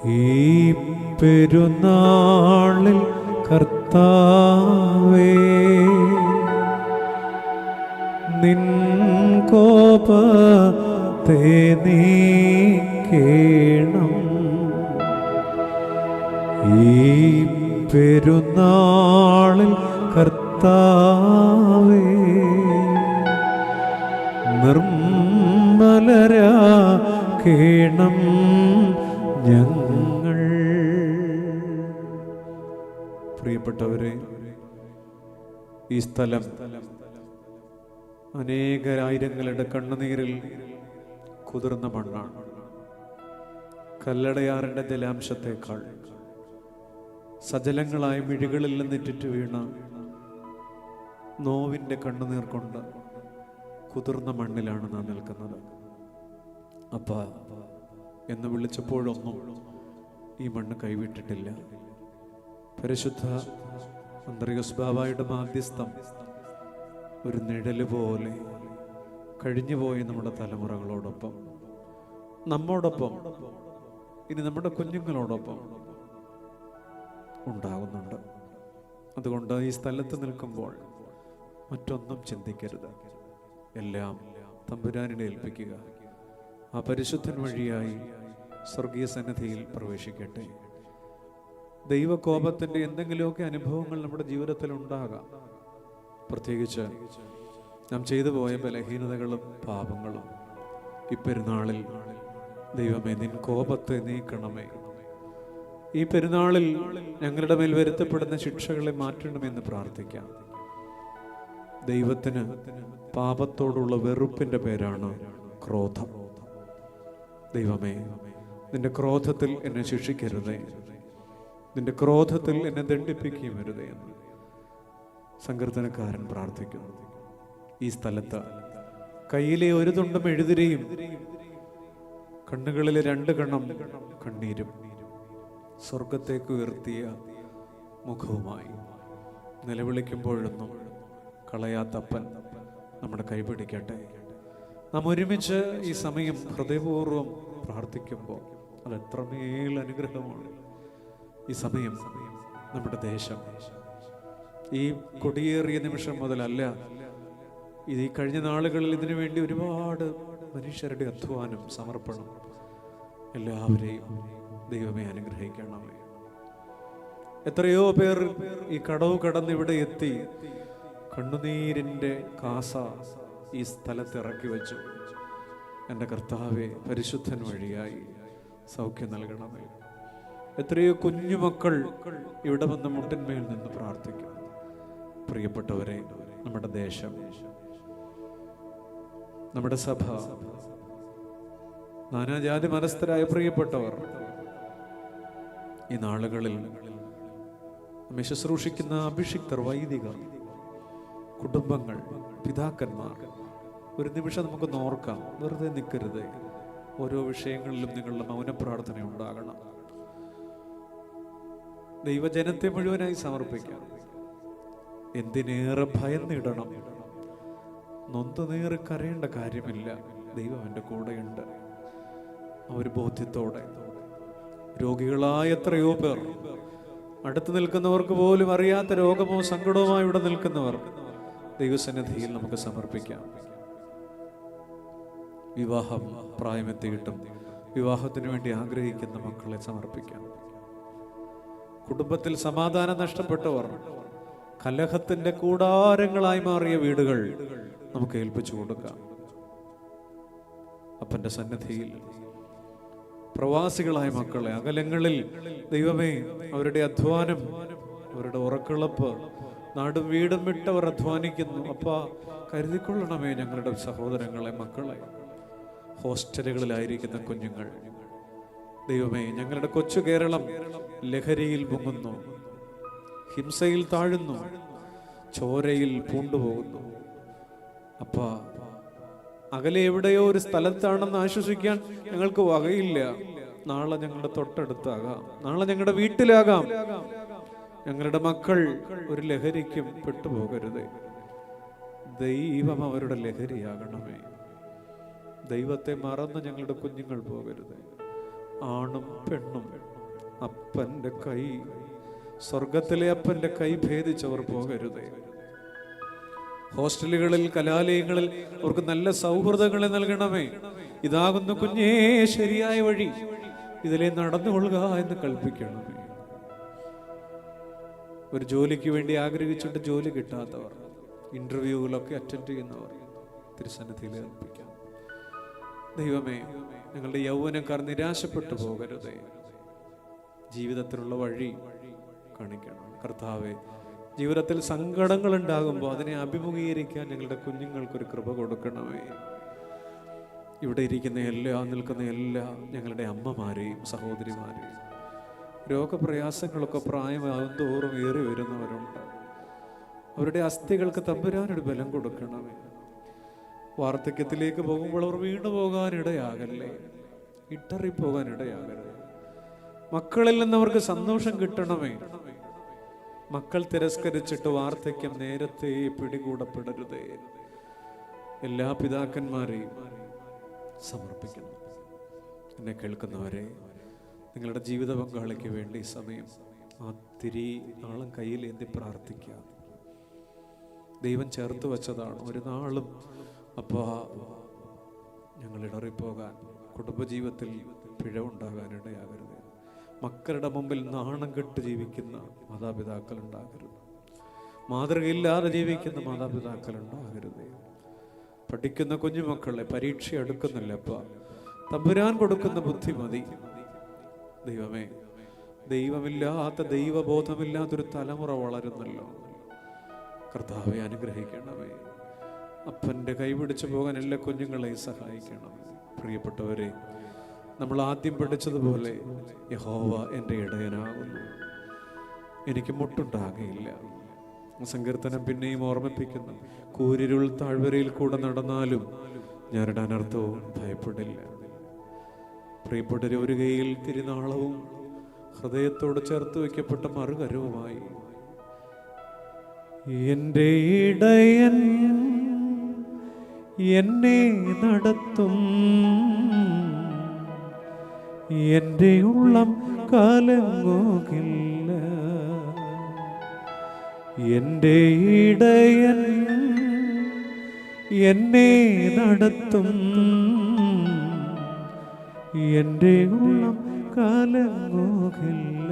ഈ പെരുന്നാളിൽ കർത്താവേ, നിൻ കോപത്തെ നീക്കേണം. ഈ പെരുന്നാളിൽ കർത്താവേ, നിർമ്മലരാക്കേണം ഞങ്ങൾ. പ്രിയപ്പെട്ടവരെ, ഈ സ്ഥലം അനേകായിരങ്ങളുടെ കണ്ണുനീരിൽ കുതിർന്ന മണ്ണാണ്. കല്ലടയാറിന്റെ ജലാംശത്തേക്കാൾ സജലങ്ങളായ മിഴികളിൽ നിന്നിട്ടിട്ട് വീണ നോവിന്റെ കണ്ണുനീർ കൊണ്ട് കുതിർന്ന മണ്ണിലാണ് നാം നിൽക്കുന്നത്. അപ്പ എന്ന് വിളിച്ചപ്പോഴൊന്നും ഈ മണ്ണ് കൈവിട്ടിട്ടില്ല. പരിശുദ്ധ അന്ത്രയോസ് ബാവായുടെ മാധ്യസ്ഥം ഒരു നിഴല് പോലെ കഴിഞ്ഞുപോയ നമ്മുടെ തലമുറകളോടൊപ്പം, നമ്മോടൊപ്പം, ഇനി നമ്മുടെ കുഞ്ഞുങ്ങളോടൊപ്പം ഉണ്ടാകുന്നുണ്ട്. അതുകൊണ്ട് ഈ സ്ഥലത്ത് നിൽക്കുമ്പോൾ മറ്റൊന്നും ചിന്തിക്കരുത്, എല്ലാം തമ്പുരാനിനെ ഏൽപ്പിക്കുക. ആ പരിശുദ്ധൻ വഴിയായി സ്വർഗീയ സന്നിധിയിൽ പ്രവേശിക്കട്ടെ. ദൈവകോപത്തിന്റെ എന്തെങ്കിലുമൊക്കെ അനുഭവങ്ങൾ നമ്മുടെ ജീവിതത്തിൽ ഉണ്ടാകാം. പ്രത്യേകിച്ച് നാം ചെയ്തു പോയ ബലഹീനതകളും പാപങ്ങളും ഈ പെരുന്നാളിൽ ദൈവമേ, നിൻ കോപത്തെ നീക്കണമേ. ഈ പെരുന്നാളിൽ ഞങ്ങളുടെ മേൽ വരുത്തപ്പെടുന്ന ശിക്ഷകളെ മാറ്റണമെന്ന് പ്രാർത്ഥിക്കാം. ദൈവത്തിന് പാപത്തോടുള്ള വെറുപ്പിന്റെ പേരാണ് ക്രോധം. ദൈവമേ, നിന്റെ ക്രോധത്തിൽ എന്നെ ശിക്ഷിക്കരുതേ, നിന്റെ ക്രോധത്തിൽ എന്നെ ദണ്ഡിപ്പിക്കുകയുമരുതേ എന്ന് സങ്കീർത്തനക്കാരൻ പ്രാർത്ഥിക്കുന്നു. ഈ സ്ഥലത്ത് കയ്യിലെ ഒരു തുണ്ടം എഴുതിരിയും കണ്ണുകളിലെ 2 കണം കണ്ണീരും സ്വർഗത്തേക്ക് ഉയർത്തിയ മുഖവുമായി നിലവിളിക്കുമ്പോഴൊന്നും കളയാത്തപ്പൻ നമ്മുടെ കൈപിടിക്കട്ടെ. നാം ഒരുമിച്ച് ഈ സമയം ഹൃദയപൂർവ്വം പ്രാർത്ഥിക്കുമ്പോൾ അത് എത്രമേൽ അനുഗ്രഹമാണ്. ഈ സമയം നമ്മുടെ ദേശം ഈ കൊടിയേറിയ നിമിഷം മുതലല്ല, ഇത് ഈ കഴിഞ്ഞ നാളുകളിൽ ഇതിനു വേണ്ടി ഒരുപാട് മനുഷ്യരുടെ അധ്വാനം, സമർപ്പണം, എല്ലാവരെയും ദൈവമേ അനുഗ്രഹിക്കണമേ. എത്രയോ പേർ ഈ കടവ് കടന്ന് ഇവിടെ എത്തി കണ്ണുനീരിൻ്റെ കാസ ഈ സ്ഥലത്ത് ഇറക്കി വെച്ചു. എൻ്റെ കർത്താവേ, പരിശുദ്ധൻ വഴിയായി സൗഖ്യം നൽകണമേ. എത്രയോ കുഞ്ഞുമക്കൾ ഇവിടെ വന്ന് മുട്ടിന്മേൽ നിന്ന് പ്രാർത്ഥിക്കും. പ്രിയപ്പെട്ടവരെ, നമ്മുടെ ദേശം, നമ്മുടെ സഭ, നാനാജാതി മനസ്ഥരായ പ്രിയപ്പെട്ടവർ ഈ നാളുകളിൽ നമ്മെ ശുശ്രൂഷിക്കുന്ന അഭിഷിക്തർ, വൈദികർ, കുടുംബങ്ങൾ, പിതാക്കന്മാർ, ഒരു നിമിഷം നമുക്ക് നോർക്കാം. വെറുതെ നിൽക്കരുത്. ഓരോ വിഷയങ്ങളിലും നിങ്ങളുടെ മൗനപ്രാർത്ഥന ഉണ്ടാകണം. ദൈവജനത്തെ മുഴുവനായി സമർപ്പിക്കാം. എന്തിനേറെ ഭയന്നിടണം, നൊന്ത് നീറി കരയേണ്ട കാര്യമില്ല. ദൈവം എൻ്റെ കൂടെയുണ്ട്. ആ ഒരു ബോധ്യത്തോടെ രോഗികളായ എത്രയോ പേർ, അടുത്ത് നിൽക്കുന്നവർക്ക് പോലും അറിയാത്ത രോഗമോ സങ്കടവുമായി ഇവിടെ നിൽക്കുന്നവർ ദൈവസന്നിധിയിൽ നമുക്ക് സമർപ്പിക്കാം. വിവാഹം പ്രായമെത്തിയിട്ടും വിവാഹത്തിന് വേണ്ടി ആഗ്രഹിക്കുന്ന മക്കളെ സമർപ്പിക്കാം. കുടുംബത്തിൽ സമാധാനം നഷ്ടപ്പെട്ടവർ, കലഹത്തിന്റെ കൂടാരങ്ങളായി മാറിയ വീടുകൾ നമുക്ക് ഏൽപ്പിച്ചു കൊടുക്കാം. അപ്പന്റെ സന്നിധിയിൽ പ്രവാസികളായ മക്കളെ, അകലങ്ങളിൽ ദൈവമേ, അവരുടെ അധ്വാനം, അവരുടെ ഉറക്കിളപ്പ്, നാടും വീടും വിട്ടവർ അധ്വാനിക്കുന്നു. അപ്പ കരുതിക്കൊള്ളണമേ ഞങ്ങളുടെ സഹോദരങ്ങളെ, മക്കളെ. ഹോസ്റ്റലുകളിലായിരിക്കുന്ന കുഞ്ഞുങ്ങൾ, ദൈവമേ, ഞങ്ങളുടെ കൊച്ചു കേരളം ലഹരിയിൽ മുങ്ങുന്നു, ഹിംസയിൽ താഴുന്നു, ചോരയിൽ പൂണ്ടുപോകുന്നു. അപ്പ അകലെ എവിടെയോ ഒരു സ്ഥലത്താണെന്ന് ആശ്വസിക്കാൻ ഞങ്ങൾക്ക് വകയില്ല. നാളെ ഞങ്ങളുടെ തൊട്ടടുത്താകാം, നാളെ ഞങ്ങളുടെ വീട്ടിലാകാം. ഞങ്ങളുടെ മക്കൾ ഒരു ലഹരിക്കും പെട്ടുപോകരുത്. ദൈവം അവരുടെ ലഹരിയാകണമേ. ദൈവത്തെ മറന്ന് ഞങ്ങളുടെ കുഞ്ഞുങ്ങൾ പോകരുത്. ആണും പെണ്ണും അപ്പൻ്റെ കൈ, സ്വർഗത്തിലെ അപ്പൻ്റെ കൈ ഭേദിച്ചവർ പോകരുതേ. ഹോസ്റ്റലുകളിൽ, കലാലയങ്ങളിൽ അവർക്ക് നല്ല സൗഹൃദങ്ങളെ നൽകണമേ. ഇതാകുന്നു കുഞ്ഞേ ശരിയായ വഴി, ഇതിലെ നടന്നുകൊള്ളുക എന്ന് കൽപ്പിക്കണമേ. ഒരു ജോലിക്ക് വേണ്ടി ആഗ്രഹിച്ചിട്ട് ജോലി കിട്ടാത്തവർ, ഇന്റർവ്യൂകളൊക്കെ അറ്റൻഡ് ചെയ്യുന്നവർ തിരുസന്നിധിയിൽ ഏൽപ്പിക്കാം. ദൈവമേ, ഞങ്ങളുടെ യൗവനക്കാർ നിരാശപ്പെട്ടു പോകരുതേ. ജീവിതത്തിലുള്ള വഴി കാണിക്കണം കർത്താവേ. ജീവിതത്തിൽ സങ്കടങ്ങൾ ഉണ്ടാകുമ്പോൾ അതിനെ അഭിമുഖീകരിക്കാൻ ഞങ്ങളുടെ കുഞ്ഞുങ്ങൾക്കൊരു കൃപ കൊടുക്കണമേ. ഇവിടെ ഇരിക്കുന്ന നിൽക്കുന്ന എല്ലാ ഞങ്ങളുടെ അമ്മമാരെയും സഹോദരിമാരെയും, രോഗപ്രയാസങ്ങളൊക്കെ പ്രായമാകും തോറും ഏറി വരുന്നവരുണ്ട്. അവരുടെ അസ്ഥികൾക്ക് തമ്പുരാനൊരു ബലം കൊടുക്കണമേ. വാർദ്ധക്യത്തിലേക്ക് പോകുമ്പോൾ അവർ വീണു പോകാനിടയാകല്ലേ, ഇട്ടറിപ്പോകാനിടയാകരുത്. മക്കളിൽ നിന്ന് അവർക്ക് സന്തോഷം കിട്ടണമേ. മക്കൾ തിരസ്കരിച്ചിട്ട് വാർദ്ധക്യം നേരത്തെ പിടികൂടപ്പെടരുതേ. എല്ലാ പിതാക്കന്മാരെയും സമർപ്പിക്കുന്നു. എന്നെ കേൾക്കുന്നവരെ, നിങ്ങളുടെ ജീവിത പങ്കാളിക്ക് വേണ്ടി സമയം ആ തിരി നാളും കയ്യിലേന്തി പ്രാർത്ഥിക്കുക. ദൈവം ചേർത്ത് വച്ചതാണ്. ഒരു നാളും അപ്പോൾ ഞങ്ങൾ ഇടറിപ്പോകാൻ, കുടുംബജീവിതത്തിൽ പിഴവുണ്ടാകാനിടയാകരുത്. മക്കളുടെ മുമ്പിൽ നാണം കെട്ട് ജീവിക്കുന്ന മാതാപിതാക്കൾ ഉണ്ടാകരുത്. മാതൃകയില്ലാതെ ജീവിക്കുന്ന മാതാപിതാക്കൾ ഉണ്ടാകരുത്. പഠിക്കുന്ന കുഞ്ഞുമക്കളെ പരീക്ഷ എടുക്കുന്നില്ല അപ്പ, തമ്പുരാൻ കൊടുക്കുന്ന ബുദ്ധി മതി. ദൈവമേ, ദൈവമില്ലാത്ത, ദൈവബോധമില്ലാത്തൊരു തലമുറ വളരുന്നല്ലോ. കർത്താവെ അനുഗ്രഹിക്കണമേ. അപ്പൻ്റെ കൈപിടിച്ചു പോകാൻ എല്ലാ കുഞ്ഞുങ്ങളെയും സഹായിക്കണം. പ്രിയപ്പെട്ടവരെ, നമ്മൾ ആദ്യം പഠിച്ചതുപോലെ യഹോവ എൻ്റെ ഇടയനാകുന്നു, എനിക്ക് മുട്ടുണ്ടാകുകയില്ല. സങ്കീർത്തനം പിന്നെയും ഓർമ്മിപ്പിക്കുന്നു, കൂരിരുൾ താഴ്വരയിൽ കൂടെ നടന്നാലും ഞാനൊരു അനർത്ഥവും ഭയപ്പെടില്ല. പ്രിയപ്പെട്ടവരെ, ഒരു കൈയിൽ തിരുനാളവും ഹൃദയത്തോട് ചേർത്ത് വയ്ക്കപ്പെട്ട മറുകരവുമായി എൻ്റെ ഇടയൻ എന്നെ നടത്തും, എൻ്റെ ഉള്ളം കലങ്ങുകില്ല. എൻ്റെ ഇടയൻ എന്നെ നടത്തും, എൻ്റെ ഉള്ളം കലങ്ങുകില്ല.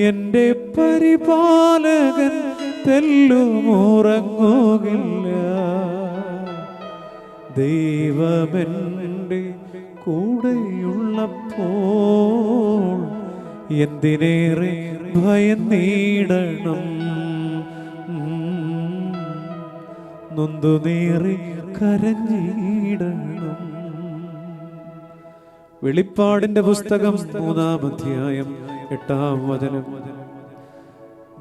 എൻ്റെ പരിപാലകൻ തെല്ലുമുറങ്ങുകില്ല. ദൈവമെൻ്റെ കൂടെയുള്ളപ്പോൾ എന്തിനേറെ ഭയന്നീടണം, നൊന്തുനീറി കരഞ്ഞിടണം. വെളിപ്പാടിന്റെ പുസ്തകം 3-ാം അധ്യായം 8-ാം വചനം.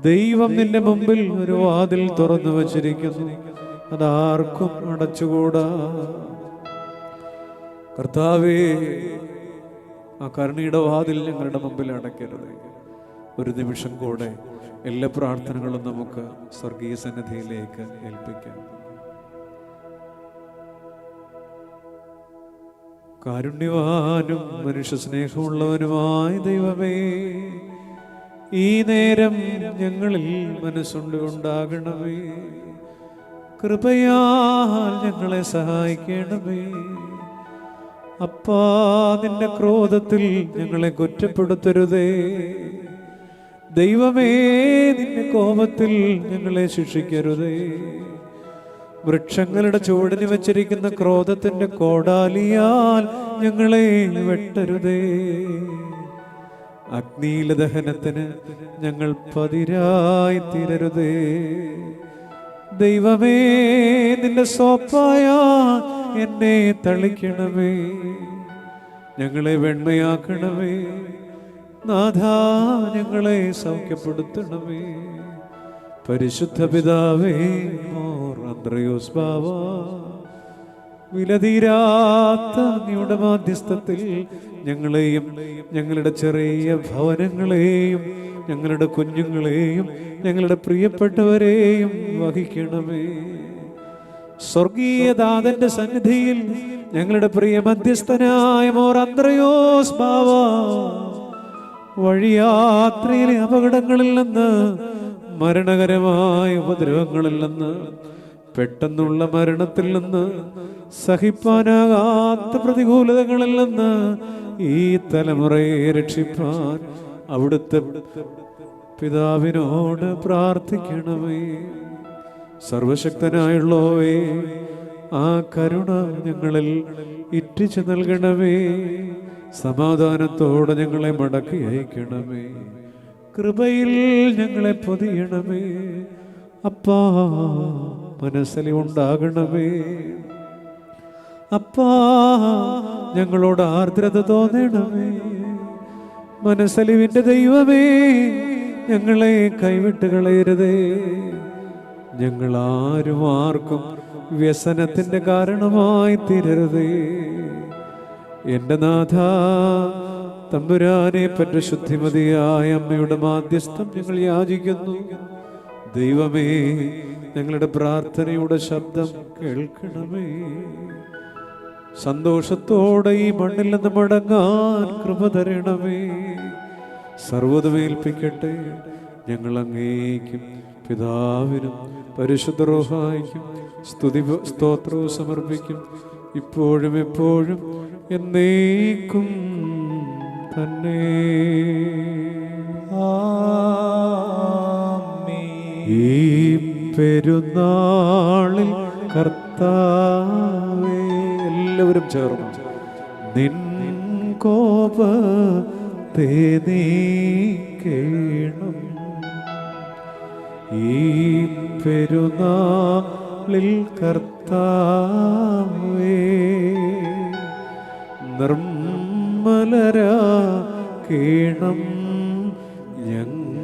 ദൈവം നിന്റെ മുമ്പിൽ ഒരു വാതിൽ തുറന്നു വച്ചിരിക്കുന്നു, അതാർക്കും അടച്ചുകൂടാ. കർത്താവേ, ആ കരുണയുടെ വാതിൽ ഞങ്ങളുടെ മുമ്പിൽ അടയ്ക്കരുത്. ഒരു നിമിഷം കൂടെ എല്ലാ പ്രാർത്ഥനകളും നമുക്ക് സ്വർഗീയ സന്നിധിയിലേക്ക് ഏൽപ്പിക്കാം. കാരുണ്യവാനും മനുഷ്യ സ്നേഹമുള്ളവനുമായ ദൈവമേ, ഈ നേരം ഞങ്ങളിൽ മനസ്സുണ്ടാകണമേ. കൃപയാൽ ഞങ്ങളെ സഹായിക്കണമേ. അപ്പാ, നിന്റെ ക്രോധത്തിൽ ഞങ്ങളെ കുറ്റപ്പെടുത്തരുതേ. ദൈവമേ, നിന്റെ കോപത്തിൽ ഞങ്ങളെ ശിക്ഷിക്കരുതേ. വൃക്ഷങ്ങളുടെ ചുവടിന് വച്ചിരിക്കുന്ന ക്രോധത്തിന്റെ കോടാലിയാൽ ഞങ്ങളെ വെട്ടരുതേ. അഗ്നിയിലെ ദഹനത്തിന് ഞങ്ങൾ പതിരായി തീരരുതേ. ദൈവമേ, നിന്റെ സോപ്പായ എന്നെ തളിക്കണമേ. ഞങ്ങളെ വെണ്മയാക്കണമേ. നാഥാ, ഞങ്ങളെ സൗഖ്യപ്പെടുത്തണമേ. പരിശുദ്ധ പിതാവേ, മോർ അന്ത്രയോസ് ബാവ, വിലതീരാത്ത അങ്ങയുടെ മാധ്യസ്ഥത്തിൽ ഞങ്ങളെയും ഞങ്ങളുടെ ചെറിയ ഭവനങ്ങളെയും ഞങ്ങളുടെ കുഞ്ഞുങ്ങളെയും ഞങ്ങളുടെ പ്രിയപ്പെട്ടവരെയും വഹിക്കണമേ. സ്വർഗീയദാതന്റെ സന്നിധിയിൽ ഞങ്ങളുടെ പ്രിയ മധ്യസ്ഥനായ മോർ അന്ത്രയോസ് ബാവ വഴിയാത്രയിലെ അപകടങ്ങളിൽ നിന്ന്, മരണകരമായ ഉപദ്രവങ്ങളിൽ നിന്ന്, പെട്ടെന്നുള്ള മരണത്തിൽ നിന്ന്, സഹിപ്പാനാകാത്ത പ്രതികൂലതകളിൽ നിന്ന് ഈ തലമുറയെ രക്ഷിപ്പാൻ അവിടുത്തെ പിതാവിനോട് പ്രാർത്ഥിക്കണമേ. സർവശക്തനായുള്ളോവേ, ആ കരുണ ഞങ്ങളിൽ ഇറ്റിച്ചു നൽകണമേ. സമാധാനത്തോടെ ഞങ്ങളെ മടക്കി അയക്കണമേ. കൃപയിൽ ഞങ്ങളെ പൊതിയണമേ. അപ്പാ, മനസ്സലിവുണ്ടാകണമേ. അപ്പാ, ഞങ്ങളോട് ആർദ്രത തോന്നണമേ. മനസ്സലിവിന്റെ ദൈവമേ, ഞങ്ങളെ കൈവിട്ട് കളയരുതേ. ഞങ്ങളാരും ആർക്കും വ്യസനത്തിന്റെ കാരണമായി തീരരുതേ. എൻ്റെ നാഥ തമ്പുരാനെ പറ്റ ശുദ്ധിമതിയായ അമ്മയുടെ മാധ്യസ്ഥം ഞങ്ങൾ യാചിക്കുന്നു. ദൈവമേ, ഞങ്ങളുടെ പ്രാർത്ഥനയുടെ ശബ്ദം കേൾക്കണമേ. സന്തോഷത്തോടെ ഈ മണ്ണിൽ നിന്ന് മടങ്ങാൻ കൃപ തരണമേ. സർവ്വതമേൽപ്പിക്കട്ടെ. ഞങ്ങൾ അങ്ങേക്കും പിതാവിനും പരിശുദ്ധ റൂഹായിക്കും സ്തുതി സ്തോത്രവും സമർപ്പിക്കും, ഇപ്പോഴും എപ്പോഴും എന്നേക്കും തന്നെ. ഈ പെരുന്നാളിൽ കർത്താവേ, എല്ലാവരും ചേർന്ന് നിൻ കോപത്തെ നീക്കേണം. ഈ പെരുന്നാളിൽ കർത്താവേ, നിർമ്മലരാക്കേണം ഞങ്ങൾ.